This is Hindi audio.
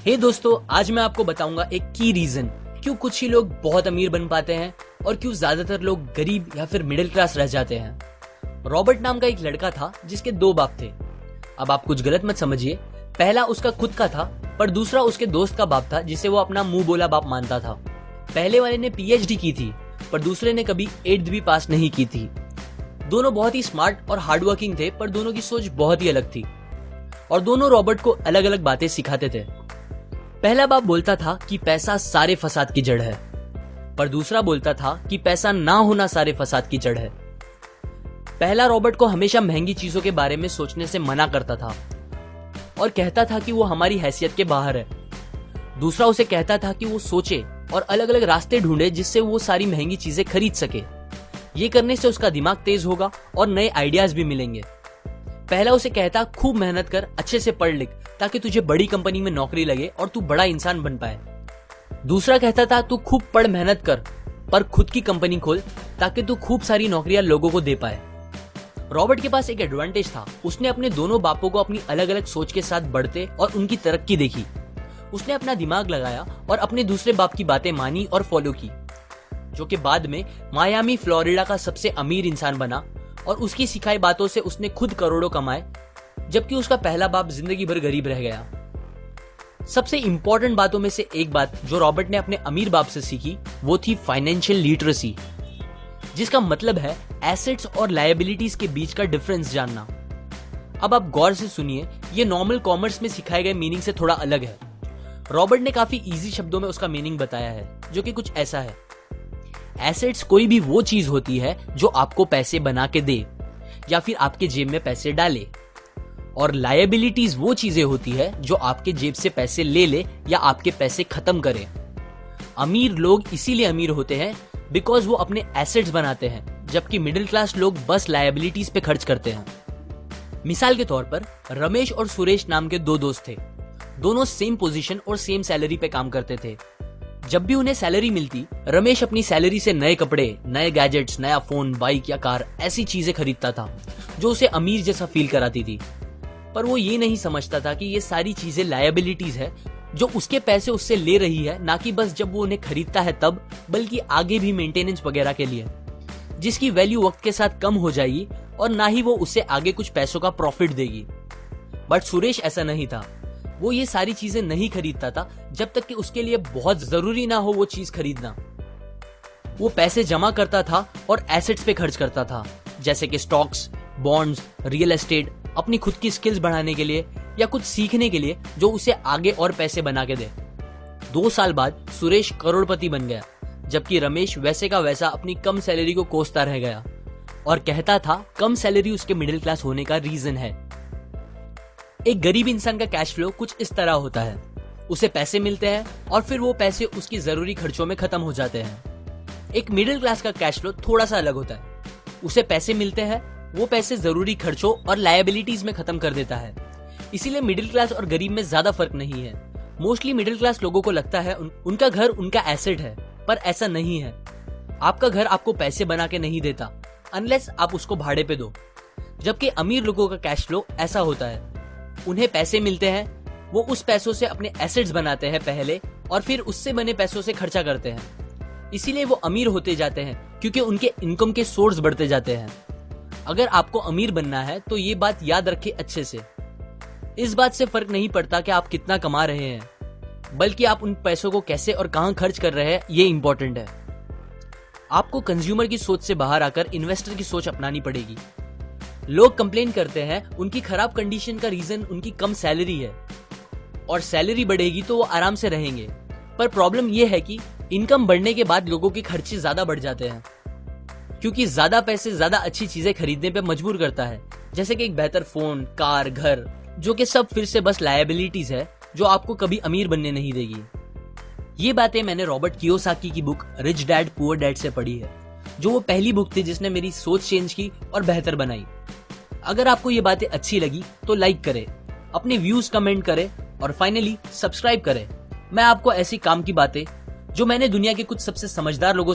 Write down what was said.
हे दोस्तों, आज मैं आपको बताऊंगा एक की रीजन क्यों कुछ ही लोग बहुत अमीर बन पाते हैं और क्यों ज्यादातर लोग गरीब या फिर मिडिल क्लास रह जाते हैं। रॉबर्ट नाम का एक लड़का था जिसके दो बाप थे। अब आप कुछ गलत मत समझिए, पहला उसका खुद का था पर दूसरा उसके दोस्त का बाप था जिसे वो अपना मुंह बोला बाप मानता था। पहले वाले ने पीएचडी की थी पर दूसरे ने कभी 8th भी पास नहीं की थी। दोनों बहुत ही स्मार्ट और हार्डवर्किंग थे पर दोनों की सोच बहुत ही अलग थी और दोनों रॉबर्ट को अलग अलग बातें सिखाते थे। पहला बाप बोलता था कि पैसा सारे फसाद की जड़ है, पर दूसरा बोलता था कि पैसा ना होना सारे फसाद की जड़ है। पहला रॉबर्ट को हमेशा महंगी चीजों के बारे में सोचने से मना करता था और कहता था कि वो हमारी हैसियत के बाहर है। दूसरा उसे कहता था कि वो सोचे और अलग अलग रास्ते ढूंढे जिससे वो सारी महंगी चीजें खरीद सके। ये करने से उसका दिमाग तेज होगा और नए आइडियाज भी मिलेंगे। पहला उसे कहता खूब मेहनत कर, अच्छे से पढ़ लिख ताकि तुझे बड़ी कंपनी में नौकरी लगे और तू बड़ा इंसान बन पाए। दूसरा कहता था तू खूब पढ़ मेहनत कर पर खुद की कंपनी खोल ताकि तू खूब सारी नौकरियां लोगों को दे पाए। रॉबर्ट के पास एक एडवांटेज था, उसने अपने दोनों बापों को अपनी अलग अलग सोच के साथ बढ़ते और उनकी तरक्की देखी। उसने अपना दिमाग लगाया और अपने दूसरे बाप की बातें मानी और फॉलो की, जो कि बाद में मायामी फ्लोरिडा का सबसे अमीर इंसान बना और उसकी सिखाई बातों से उसने खुद करोड़ों कमाए, जबकि उसका पहला बाप जिंदगी भर गरीब रह गया। सबसे इंपॉर्टेंट बातों में से एक बात जो रॉबर्ट ने अपने अमीर बाप से सीखी वो थी फाइनेंशियल लिटरेसी, जिसका मतलब है एसेट्स और लायबिलिटीज के बीच का डिफरेंस जानना। अब आप गौर से सुनिए, ये नॉर्मल कॉमर्स में सिखाए गए मीनिंग से थोड़ा अलग है। रॉबर्ट ने काफी इजी शब्दों में उसका मीनिंग बताया है, जो कि कुछ ऐसा है। एसेट्स कोई भी वो चीज होती है जो आपको पैसे बना के दे या फिर आपके जेब में पैसे डाले, और लायबिलिटीज वो चीजें होती है जो आपके जेब से पैसे ले ले या आपके पैसे खत्म करे। अमीर लोग इसीलिए अमीर होते हैं बिकॉज वो अपने एसेट्स बनाते हैं, जबकि मिडिल क्लास लोग बस लायबिलिटीज पे खर्च करते हैं। मिसाल के तौर पर रमेश और सुरेश नाम के दो दोस्त थे। दोनों सेम पोजीशन और सेम सैलरी पे काम करते थे। जब भी उन्हें सैलरी मिलती, रमेश अपनी सैलरी से नए कपड़े, नए गैजेट्स, नया फोन, बाइक या कार ऐसी चीजें खरीदता था जो उसे अमीर जैसा फील कराती थी। पर वो ये नहीं समझता था कि ये सारी चीजें लायबिलिटीज है जो उसके पैसे उससे ले रही है, ना कि बस जब वो उन्हें खरीदता है तब, बल्कि आगे भी मेंटेनेंस वगैरह के लिए, जिसकी वैल्यू वक्त के साथ कम हो जाएगी और ना ही वो उससे आगे कुछ पैसों का प्रॉफिट देगी। बट सुरेश ऐसा नहीं था। वो ये सारी चीजें नहीं खरीदता था जब तक कि उसके लिए बहुत जरूरी ना हो वो चीज खरीदना। वो पैसे जमा करता था और एसेट्स पे खर्च करता था, जैसे कि स्टॉक्स, बॉन्ड्स, रियल एस्टेट, अपनी खुद की स्किल्स बढ़ाने के लिए या कुछ सीखने के लिए जो उसे आगे और पैसे बना के दे। 2 साल बाद सुरेश करोड़पति बन गया, जबकि रमेश वैसे का वैसा अपनी कम सैलरी को कोसता रह गया और कहता था कम सैलरी उसके मिडिल क्लास होने का रीजन है। एक गरीब इंसान का कैश फ्लो कुछ इस तरह होता है। उसे पैसे मिलते हैं और फिर वो पैसे उसकी जरूरी खर्चों में खत्म हो जाते हैं। एक मिडिल क्लास का कैश फ्लो थोड़ा सा अलग होता है। उसे पैसे मिलते हैं, वो पैसे जरूरी खर्चों और लायबिलिटीज में खत्म कर देता है। इसीलिए मिडिल क्लास और गरीब में ज्यादा फर्क नहीं है। मोस्टली मिडिल क्लास लोगों को लगता है उनका घर उनका एसेट है, पर ऐसा नहीं है। आपका घर आपको पैसे बना के नहीं देता अनलेस आप उसको भाड़े पे दो, जबकि अमीर लोगों का कैश फ्लो ऐसा होता है। उन्हें पैसे मिलते हैं, वो उस पैसों से अपने एसेट्स बनाते हैं पहले और फिर उससे बने पैसों से खर्चा करते हैं। इसीलिए वो अमीर होते जाते हैं क्योंकि उनके इनकम के सोर्स बढ़ते जाते हैं। अगर आपको अमीर बनना है तो ये बात याद रखिए अच्छे से। इस बात से फर्क नहीं पड़ता कि आप कितना कमा रहे हैं, बल्कि आप उन पैसों को कैसे और कहां खर्च कर रहे हैं, ये इंपॉर्टेंट है। आपको कंज्यूमर की सोच से बाहर आकर इन्वेस्टर की सोच अपनानी पड़ेगी। लोग कंप्लेन करते हैं उनकी खराब कंडीशन का रीजन उनकी कम सैलरी है और सैलरी बढ़ेगी तो वो आराम से रहेंगे। पर प्रॉब्लम ये है कि इनकम बढ़ने के बाद लोगों के खर्चे ज्यादा बढ़ जाते हैं, क्योंकि ज्यादा पैसे ज्यादा अच्छी चीजें खरीदने पे मजबूर करता है, जैसे कि एक बेहतर फोन, कार, घर, जो कि सब फिर से बस लायबिलिटीज है जो आपको कभी अमीर बनने नहीं देगी। ये बातें मैंने रॉबर्ट कियोसाकी की book rich dad poor dad से पढ़ी है, जो वो पहली बुक थी जिसने मेरी सोच चेंज की और बेहतर बनाई। अगर आपको ये बातें अच्छी लगी तो लाइक करें, अपने व्यूज कमेंट करें और फाइनली सब्सक्राइब करें। मैं आपको ऐसी काम की बातें जो मैंने दुनिया के कुछ सबसे समझदार लोगों